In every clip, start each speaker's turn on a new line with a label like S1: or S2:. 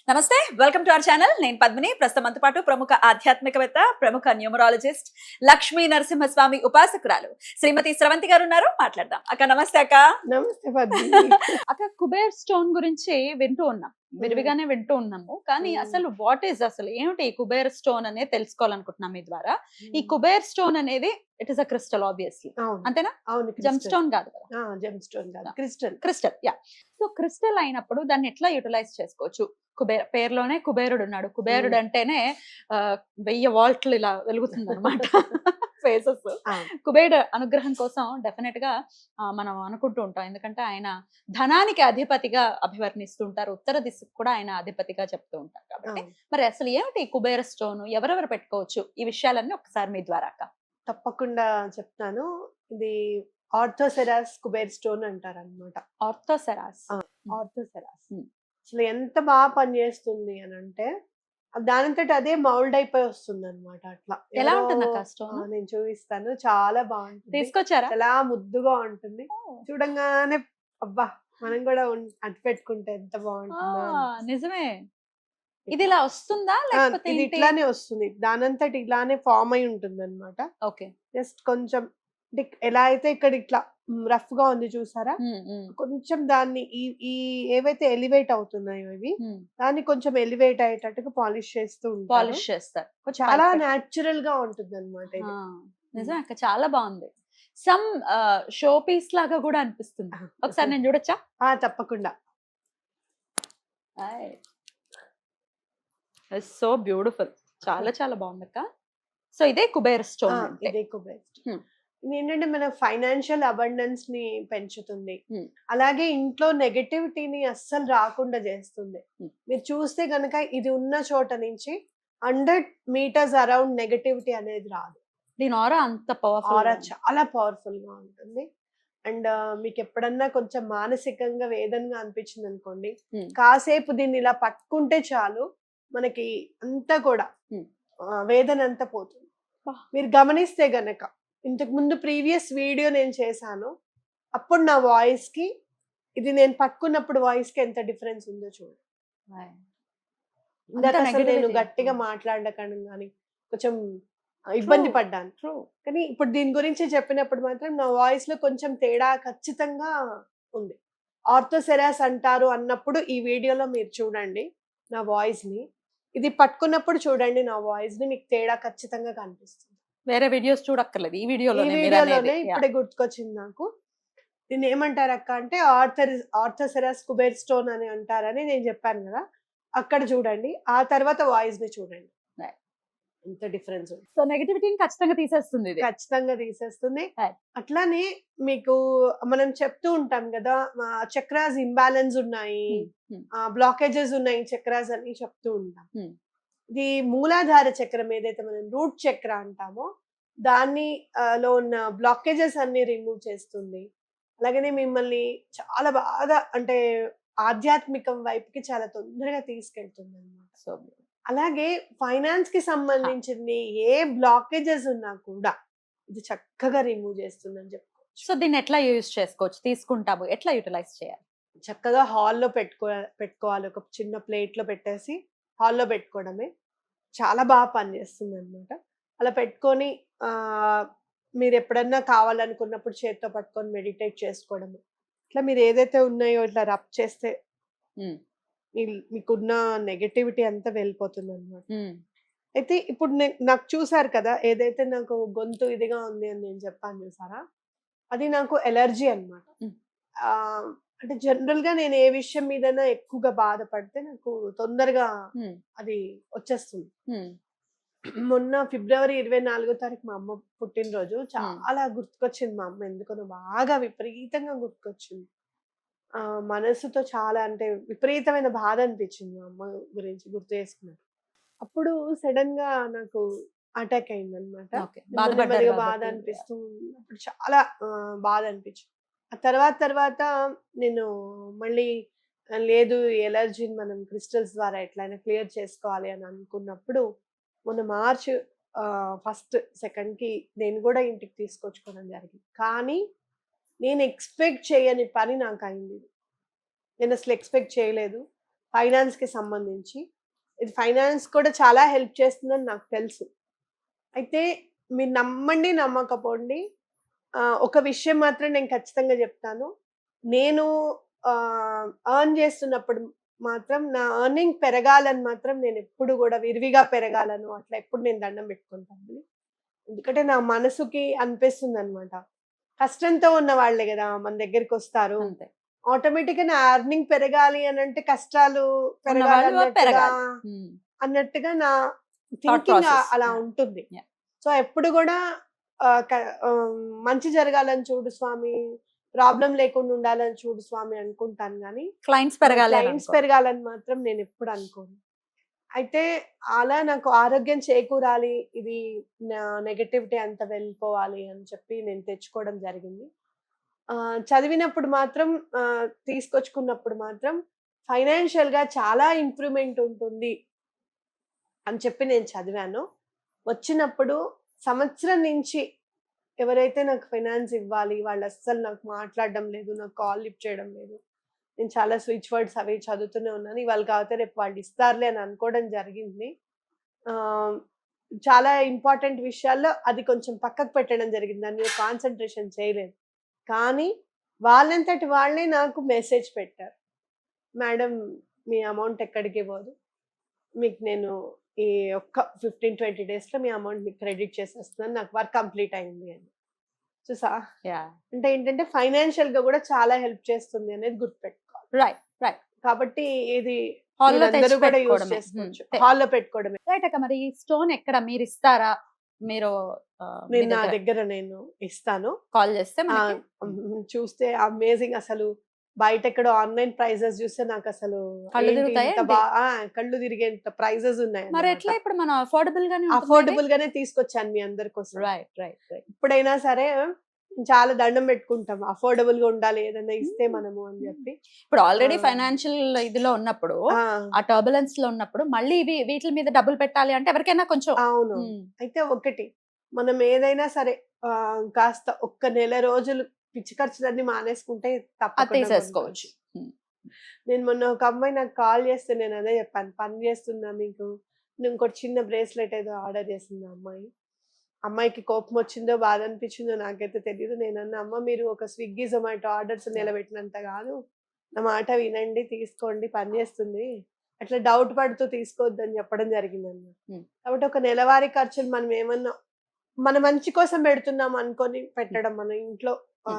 S1: నమస్తే, welcome to our channel. నేను పద్మిని. ప్రస్తుతం మనతో పాటు ప్రముఖ ఆధ్యాత్మికవేత్త, ప్రముఖ న్యూమరాలజిస్ట్, లక్ష్మీ నరసింహస్వామి ఉపాసకురాలు శ్రీమతి స్రవంతి గారు ఉన్నారు. మాట్లాడదాం. అక్క నమస్తే. అక్క
S2: నమస్తే పద్మిని.
S1: అక్క, కుబేర్ స్టోన్ గురించి వింటూ ఉన్నాం, విరివిగానే వింటూ ఉన్నాము. కానీ అసలు వాట్ ఈస్, అసలు ఏమిటి ఈ కుబేర్ స్టోన్ అనేది తెలుసుకోవాలనుకుంటున్నాం మీ ద్వారా. ఈ కుబేర్ స్టోన్ అనేది it is a crystal, obviously. అంతేనా?
S2: అవును,
S1: జెమ్ స్టోన్ కాదు కదా?
S2: జెమ్ స్టోన్ కాదు, crystal.
S1: Crystal, yeah. So crystal అయినప్పుడు దాన్ని ఎట్లా యూటిలైజ్ చేసుకోవచ్చు? పేరులోనే కుబేరుడు ఉన్నాడు. కుబేరుడు అంటేనే 1000 వాల్ట్లు ఇలా వెలుగుతుంది అనమాట ఫేసెస్. కుబేరుడు అనుగ్రహం కోసం డెఫినెట్ గా మనం అనుకుంటూ ఉంటాం. ఎందుకంటే ఆయన ధనానికి అధిపతిగా అభివర్ణిస్తుంటారు, ఉత్తర దిశకు కూడా ఆయన అధిపతిగా చెప్తూ ఉంటారు. కాబట్టి మరి అసలు ఏమిటి కుబేర స్టోన్, ఎవరెవరు పెట్టుకోవచ్చు? ఈ విషయాలన్నీ ఒకసారి మీ ద్వారా అక్క.
S2: తప్పకుండా చెప్తాను. ఇది ఆర్థోసెరాస్ కుబేర్ స్టోన్ అంటారు అనమాట.
S1: ఆర్థోసెరాస్.
S2: ఆర్థోసెరాస్ అసలు ఎంత బాగా పనిచేస్తుంది అని అంటే దానంతట అదే మౌల్డ్ అయిపోయి వస్తుంది అనమాట. అట్లా
S1: ఎలా ఉంటుంది అక్క స్టోన్?
S2: నేను చూపిస్తాను, చాలా బాగుంటుంది.
S1: తీసుకొచ్చారా?
S2: చాలా ముద్దుగా ఉంటుంది. చూడంగానే అబ్బా, మనం కూడా అట్టు పెట్టుకుంటే ఎంత బాగుంటుందో.
S1: నిజమే. ఇది ఇలా వస్తుందా లేకపోతే
S2: ఇది ఇట్లానే వస్తుంది, దానంతటి ఇలానే ఫామ్ అయి ఉంటుంది అనమాట.
S1: ఓకే.
S2: జస్ట్ కొంచెం ఎలా అయితే ఇక్కడ ఇట్లా రఫ్ గా ఉంది చూసారా, కొంచెం దాన్ని ఈ ఏవైతే ఎలివేట్ అవుతున్నాయో ఇవి దాన్ని కొంచెం ఎలివేట్ అయ్యేటట్టుగా పాలిష్ చేస్తూ
S1: పాలిష్ చేస్తారు.
S2: చాలా న్యాచురల్ గా ఉంటుంది అనమాట.
S1: నిజమే అక్క, చాలా బాగుంది. సమ్ షో పీస్ లాగా కూడా అనిపిస్తుంది. ఒకసారి నేను చూడొచ్చా?
S2: తప్పకుండా.
S1: సో బ్యూటిఫుల్, చాలా చాలా బాగుంది అక్క. సో ఇదే కుబేర్ స్టోన్.
S2: ఇదే కుబేర్ స్టోన్ ఏంటంటే మన ఫైనాన్షియల్ అబండెన్స్ ని పెంచుతుంది, అలాగే ఇంట్లో నెగటివిటీని అస్సలు రాకుండా చేస్తుంది. మీరు చూస్తే గనక ఇది ఉన్న చోట నుంచి 100 మీటర్స్ అరౌండ్ నెగటివిటీ అనేది రాదు.
S1: దీని ఆరా అంత పవర్ఫుల్,
S2: ఆరా చాలా పవర్ఫుల్ గా ఉంటుంది. అండ్ మీకు ఎప్పుడన్నా కొంచెం మానసికంగా వేదనగా అనిపించింది అనుకోండి, కాసేపు దీన్ని ఇలా పట్టుకుంటే చాలు, మనకి అంతా కూడా వేదన అంతా పోతుంది. మీరు గమనిస్తే గనక ఇంతకు ముందు ప్రీవియస్ వీడియో నేను చేశాను, అప్పుడు నా వాయిస్ కి ఇది నేను పట్టుకున్నప్పుడు వాయిస్ కి ఎంత డిఫరెన్స్ ఉందో చూడండి. నేను గట్టిగా మాట్లాడడం కానీ కొంచెం ఇబ్బంది పడ్డాను, కానీ ఇప్పుడు దీని గురించి చెప్పినప్పుడు మాత్రం నా వాయిస్ లో కొంచెం తేడా ఖచ్చితంగా ఉంది. ఆర్థోసెరాస్ అంటారు అన్నప్పుడు ఈ వీడియోలో మీరు చూడండి నా వాయిస్ ని, ఇది పట్టుకున్నప్పుడు చూడండి నా వాయిస్ ని, మీకు తేడా ఖచ్చితంగా కనిపిస్తుంది.
S1: వేరే వీడియోస్ చూడక్కర్లేదు, ఈ వీడియోలోనే
S2: ఇప్పుడే గుర్తుకొచ్చింది నాకు. దీన్ని ఏమంటారు అక్క అంటే ఆర్థోసెరాస్ కుబేర్ స్టోన్ అని అంటారని నేను చెప్పాను కదా, అక్కడ చూడండి, ఆ తర్వాత వాయిస్ ని చూడండి, ఎంత డిఫరెన్స్ ఉంది.
S1: సో నెగటివిటీని ఖచ్చితంగా తీసేస్తుంది,
S2: ఖచ్చితంగా తీసేస్తుంది. అట్లానే మీకు మనం చెప్తూ ఉంటాం కదా, చక్రాస్ ఇంబ్యాలెన్స్ ఉన్నాయి, బ్లాకేజెస్ ఉన్నాయి చక్రాస్ అని చెప్తూ ఉంటాం. ఇది మూలాధార చక్రం ఏదైతే మనం రూట్ చక్ర అంటామో దాన్ని లో ఉన్న బ్లాకేజెస్ అన్ని రిమూవ్ చేస్తుంది. అలాగనే మిమ్మల్ని చాలా బాగా అంటే ఆధ్యాత్మికం వైపుకి చాలా తొందరగా తీసుకెళ్తుంది అనమాట. సో అలాగే ఫైనాన్స్ కి సంబంధించింది ఏ బ్లాకేజెస్ ఉన్నా కూడా ఇది చక్కగా రిమూవ్ చేస్తుంది అని చెప్పుకోవచ్చు.
S1: సో దీన్ని ఎట్లా యూజ్ చేసుకోవచ్చు, తీసుకుంటాము, ఎట్లా యూటిలైజ్ చేయాలి?
S2: చక్కగా హాల్లో పెట్టుకోవాలి, ఒక చిన్న ప్లేట్ లో పెట్టేసి హాల్లో పెట్టుకోవడమే చాలా బాగా పనిచేస్తుంది అనమాట. అలా పెట్టుకొని మీరు ఎప్పుడన్నా కావాలనుకున్నప్పుడు చేతితో పట్టుకొని మెడిటేట్ చేసుకోవడము, ఇట్లా మీరు ఏదైతే ఉన్నాయో ఇట్లా రబ్ చేస్తే మీకున్న నెగటివిటీ అంతా వెళ్ళిపోతుంది అనమాట. అయితే ఇప్పుడు నాకు చూసారు కదా, ఏదైతే నాకు గొంతు ఇదిగా ఉంది అని నేను చెప్పాను చూసారా, అది నాకు ఎలర్జీ అనమాట. అంటే జనరల్ గా నేను ఏ విషయం మీదైనా ఎక్కువగా బాధపడితే నాకు తొందరగా అది వచ్చేస్తుంది. మొన్న ఫిబ్రవరి 24వ తారీఖు మా అమ్మ పుట్టినరోజు, చాలా గుర్తుకొచ్చింది మా అమ్మ, ఎందుకనో బాగా విపరీతంగా గుర్తుకొచ్చింది. మనసుతో చాలా అంటే విపరీతమైన బాధ అనిపించింది మా అమ్మ గురించి గుర్తు చేసుకున్నాను. అప్పుడు సడన్ గా నాకు అటాక్ అయింది అనమాట. బాధ అనిపిస్తూ అప్పుడు చాలా బాధ అనిపించింది. ఆ తర్వాత నేను మళ్ళీ లేదు, ఎలర్జీని మనం క్రిస్టల్స్ ద్వారా ఎట్లయినా క్లియర్ చేసుకోవాలి అని అనుకున్నప్పుడు మొన్న మార్చ్ 1, 2 కి నేను కూడా ఇంటికి తీసుకొచ్చుకోవడం జరిగింది. కానీ నేను ఎక్స్పెక్ట్ చేయని పని నాకు అయింది. నేను అసలు ఎక్స్పెక్ట్ చేయలేదు. ఫైనాన్స్ కి సంబంధించి. ఇది ఫైనాన్స్ కూడా చాలా హెల్ప్ చేస్తుందని నాకు తెలుసు. అయితే మీరు నమ్మండి నమ్మకపోండి, ఒక విషయం మాత్రం నేను ఖచ్చితంగా చెప్తాను. నేను ఎర్న్ చేస్తున్నప్పుడు మాత్రం నా ఎర్నింగ్ పెరగాలని మాత్రం నేను ఎప్పుడు కూడా విరివిగా పెరగాలను అట్లా ఎప్పుడు నేను దండం పెట్టుకుంటాను. ఎందుకంటే నా మనసుకి అనిపిస్తుంది అనమాట, కష్టంతో ఉన్న వాళ్ళే కదా మన దగ్గరికి వస్తారు.
S1: అంతే.
S2: ఆటోమేటిక్ గా నా ఎర్నింగ్ పెరగాలి అని అంటే కష్టాలు
S1: ఉన్నవాళ్ళు
S2: పెరగాలి
S1: పెరగాలి.
S2: అన్నట్టుగా నా
S1: Thought
S2: థింకింగ్
S1: process.
S2: అలా
S1: Yeah.
S2: ఉంటుంది.
S1: Yeah.
S2: సో ఎప్పుడు కూడా మంచి జరగాలని చూడు స్వామి, ప్రాబ్లం లేకుండా ఉండాలని చూడు స్వామి అనుకుంటాను కానీ
S1: క్లయింట్స్ పెరగాలి అని
S2: క్లయింట్స్
S1: అనుకో.
S2: పెరగాలని మాత్రం నేను ఎప్పుడు అనుకోను. అయితే అలా నాకు ఆరోగ్యం చేకూరాలి, ఇది నా నెగటివిటీ అంత వెళ్ళిపోవాలి అని చెప్పి నేను తెచ్చుకోవడం జరిగింది. చదివినప్పుడు మాత్రం తీసుకొచ్చుకున్నప్పుడు మాత్రం ఫైనాన్షియల్ గా చాలా ఇంప్రూవ్మెంట్ ఉంటుంది అని చెప్పి నేను చదివాను. వచ్చినప్పుడు సంవత్సరం నుంచి ఎవరైతే నాకు ఫైనాన్స్ ఇవ్వాలి వాళ్ళు అస్సలు నాకు మాట్లాడడం లేదు, నాకు కాల్ లిఫ్ట్ చేయడం లేదు. నేను చాలా స్విచ్ వర్డ్స్ అవి చదువుతూనే ఉన్నాను. ఇవాళ కాకపోతే రేపు వాళ్ళు ఇస్తారులే అని అనుకోవడం జరిగింది. చాలా ఇంపార్టెంట్ విషయాల్లో అది కొంచెం పక్కకు పెట్టడం జరిగింది, దాని మీద కాన్సన్ట్రేషన్ చేయలేదు. కానీ వాళ్ళంతటి వాళ్ళే నాకు మెసేజ్ పెట్టారు, మేడం మీ అమౌంట్ ఎక్కడికి పోదు, మీకు నేను ఈ ఒక్క 15-20 డేస్లో మీ అమౌంట్ మీకు క్రెడిట్ చేసేస్తున్నాను, నాకు వర్క్ కంప్లీట్ అయింది అని. చూసా, అంటే ఏంటంటే ఫైనాన్షియల్ గా కూడా చాలా హెల్ప్ చేస్తుంది అనేది గుర్తుపెట్టుకోవాలి.
S1: Right right.
S2: కాబట్టి ఇది
S1: హాల్లో
S2: అందరూ కూడా యూజ్ చేసుకోవచ్చు, హాల్లో పెట్టుకోవడమే.
S1: రైట్ అక్క. మరి ఈ స్టోన్ ఎక్కడ మీరు ఇస్తారా? మీరు
S2: నేను నా దగ్గర నేను ఇస్తాను.
S1: కాల్ చేస్తే
S2: చూస్తే అమేజింగ్, అసలు బయట ఎక్కడో ఆన్లైన్ ప్రైజెస్ చూస్తే నాకు అసలు కళ్ళు తిరిగేంత ప్రైజెస్ ఉన్నాయి.
S1: మరి ఎట్లా ఇప్పుడు మనం
S2: అఫోర్డబుల్ గానే తీసుకొచ్చాను మీ అందరి కోసం.
S1: Right right.
S2: ఇప్పుడైనా సరే చాలా దండం పెట్టుకుంటాం, అఫోర్డబుల్ గా ఉండాలి ఏదైనా ఇస్తే మనము అని చెప్పి.
S1: ఇప్పుడు ఆల్రెడీ ఫైనాన్షియల్ ఇదిలో ఉన్నప్పుడు, ఆ టర్బులెన్స్ లో ఉన్నప్పుడు మళ్ళీ వీటి మీద డబ్బులు పెట్టాలి అంటే ఎవరికైనా కొంచెం.
S2: అవును. అయితే ఒకటి, మనం ఏదైనా సరే కాస్త ఒక్క నెల రోజులు పిచ్చి ఖర్చులన్నీ మానేసుకుంటే
S1: తీసేసుకోవచ్చు.
S2: నేను మొన్న ఒక అమ్మాయి నాకు కాల్ చేస్తే నేను అదే చెప్పాను, పని చేస్తున్నా మీకు, ఇంకోటి చిన్న బ్రేస్లెట్ ఏదో ఆర్డర్ చేసింది అమ్మాయికి కోపం వచ్చిందో బాధ అనిపించిందో నాకైతే తెలియదు. నేను అన్న, అమ్మ మీరు ఒక స్విగ్గీ జొమాటో ఆర్డర్స్ నిలబెట్టినంత కాదు, నా మాట వినండి, తీసుకోండి, పని చేస్తుంది, అట్లా డౌట్ పడుతూ తీసుకోవద్దని చెప్పడం జరిగింది అన్న. కాబట్టి ఒక నెలవారీ ఖర్చులు మనం ఏమన్నా మన మంచి కోసం పెడుతున్నాం అనుకొని పెట్టడం, మన ఇంట్లో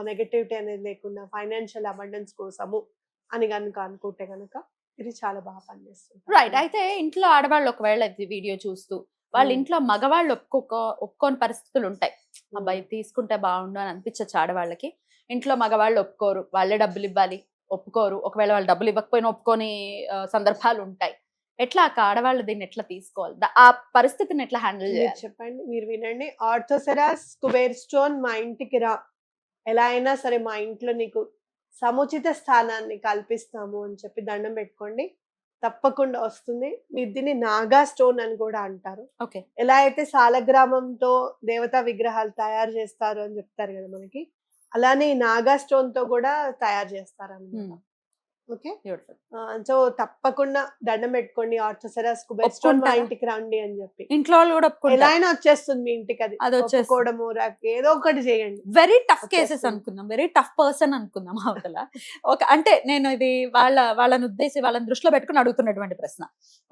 S2: నెగటివిటీ అనేది లేకుండా ఫైనాన్షియల్ అబండెన్స్ కోసము అని కనుక అనుకుంటే కనుక ఇది చాలా బాగా పనిచేస్తుంది.
S1: రైట్. అయితే ఇంట్లో ఆడవాళ్ళు ఒకవేళ వీడియో చూస్తూ వాళ్ళ ఇంట్లో మగవాళ్ళు ఒప్పుకోని పరిస్థితులు ఉంటాయి, అబ్బాయి తీసుకుంటే బాగుండు అని అనిపించచ్చు ఆడవాళ్ళకి. ఇంట్లో మగవాళ్ళు ఒప్పుకోరు, వాళ్ళే డబ్బులు ఇవ్వాలి, ఒప్పుకోరు. ఒకవేళ వాళ్ళు డబ్బులు ఇవ్వకపోయినా ఒప్పుకొని సందర్భాలు ఉంటాయి. ఎట్లా ఆడవాళ్ళు దీన్ని ఎట్లా తీసుకోవాలి, ఆ పరిస్థితిని ఎట్లా హ్యాండిల్ చేయాలి
S2: చెప్పండి. మీరు వినండి, ఆర్థోసెరాస్ కుబేర్ స్టోన్ మా ఇంటికి రా, ఎలా అయినా సరే మా ఇంట్లో నీకు సముచిత స్థానాన్ని కల్పిస్తాము అని చెప్పి దండం పెట్టుకోండి, తప్పకుండా వస్తుంది. మీరు దీన్ని నాగా స్టోన్ అని కూడా అంటారు.
S1: ఓకే.
S2: ఎలా అయితే సాలగ్రామంతో దేవతా విగ్రహాలు తయారు చేస్తారు అని చెప్తారు కదా మనకి, అలానే ఈ నాగా స్టోన్ తో కూడా తయారు చేస్తారు అన్నమాట. ఓకే. సో తప్పకుండా దండం పెట్టుకోండి, ఆర్థోసెరాస్ కుబేర్ స్టోన్ మా ఇంటికి రండి అని చెప్పి.
S1: ఇంట్లో వాళ్ళు కూడా
S2: ఎలా అయినా వచ్చేస్తుంది మీ ఇంటికి, అది ఒప్పుకోవడము ఏదో ఒకటి చేయండి.
S1: వెరీ టఫ్ కేసెస్ అనుకుందాం, వెరీ టఫ్ పర్సన్ అనుకుందాం అవతల. అంటే నేను ఇది వాళ్ళని ఉద్దేశించి వాళ్ళని దృష్టిలో పెట్టుకుని అడుగుతున్నటువంటి ప్రశ్న.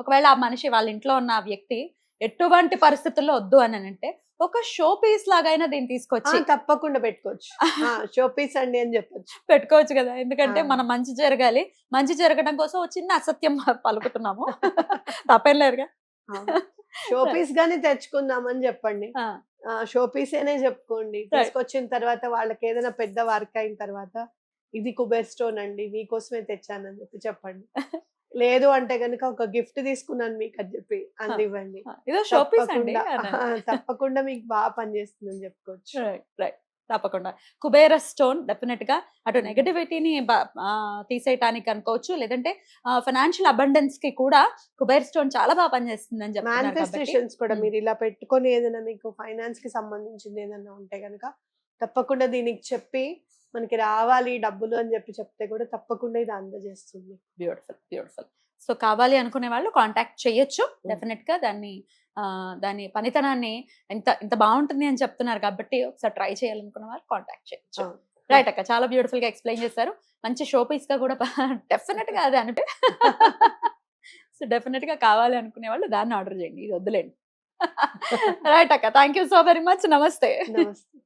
S1: ఒకవేళ ఆ మనిషి వాళ్ళ ఇంట్లో ఉన్న వ్యక్తి ఎటువంటి పరిస్థితుల్లో వద్దు అని అంటే ఒక షో పీస్ లాగైనా దీన్ని తీసుకొచ్చి
S2: తప్పకుండా పెట్టుకోవచ్చు, షో పీస్ అండి అని చెప్పొచ్చు,
S1: పెట్టుకోవచ్చు కదా. ఎందుకంటే మనం మంచి జరగాలి, మంచి జరగడం కోసం ఒక చిన్న అసత్యం పలుకుతున్నాము, తప్పేం లేదుగా.
S2: షో పీస్ గానీ తెచ్చుకుందామని చెప్పండి, షో పీస్ అనే చెప్పుకోండి. తీసుకొచ్చిన తర్వాత వాళ్ళకి ఏదైనా పెద్ద వర్క్ అయిన తర్వాత ఇది కుబేర్ స్టోన్ అండి మీకోసమే తెచ్చానని చెప్పి చెప్పండి. లేదు అంటే గనుక ఒక గిఫ్ట్ తీసుకున్నాను మీకు అని చెప్పి అందివ్వండి, తప్పకుండా మీకు బాగా పనిచేస్తుందని చెప్పుకోవచ్చు.
S1: తప్పకుండా కుబేర స్టోన్ డెఫినెట్ గా అటు నెగటివిటీని తీసేయటానికి అనుకోవచ్చు, లేదంటే ఫైనాన్షియల్ అబండెన్స్ కి కూడా కుబేర్ స్టోన్ చాలా బాగా పనిచేస్తుంది అని చెప్పి.
S2: మేనిఫెస్టేషన్స్ కూడా మీరు ఇలా పెట్టుకొని ఏదైనా మీకు ఫైనాన్స్ కి సంబంధించింది ఏదైనా ఉంటే గనక తప్పకుండా దీనికి చెప్పి మనకి రావాలి డబ్బులు అని చెప్పి చెప్తే కూడా తప్పకుండా ఇది అందజేస్తుంది.
S1: Beautiful beautiful. సో కావాలి అనుకునే వాళ్ళు కాంటాక్ట్ చేయొచ్చు డెఫినెట్ గా. దాని పనితనాన్ని ఇంత ఇంత బాగుంటుంది అని చెప్తున్నారు కాబట్టి ఒకసారి ట్రై చేయాలనుకున్న వాళ్ళు కాంటాక్ట్ చేయొచ్చు. రైట్ అక్క, చాలా బ్యూటిఫుల్ గా ఎక్స్ప్లెయిన్ చేశారు. మంచి షో పీస్ గా కూడా డెఫినెట్ గా అదే అంటే సో డెఫినెట్ గా కావాలి అనుకునే వాళ్ళు దాన్ని ఆర్డర్ చేయండి, ఇది వద్దులేండి. రైట్ అక్క, thank you so very much. నమస్తే.
S2: నమస్తే.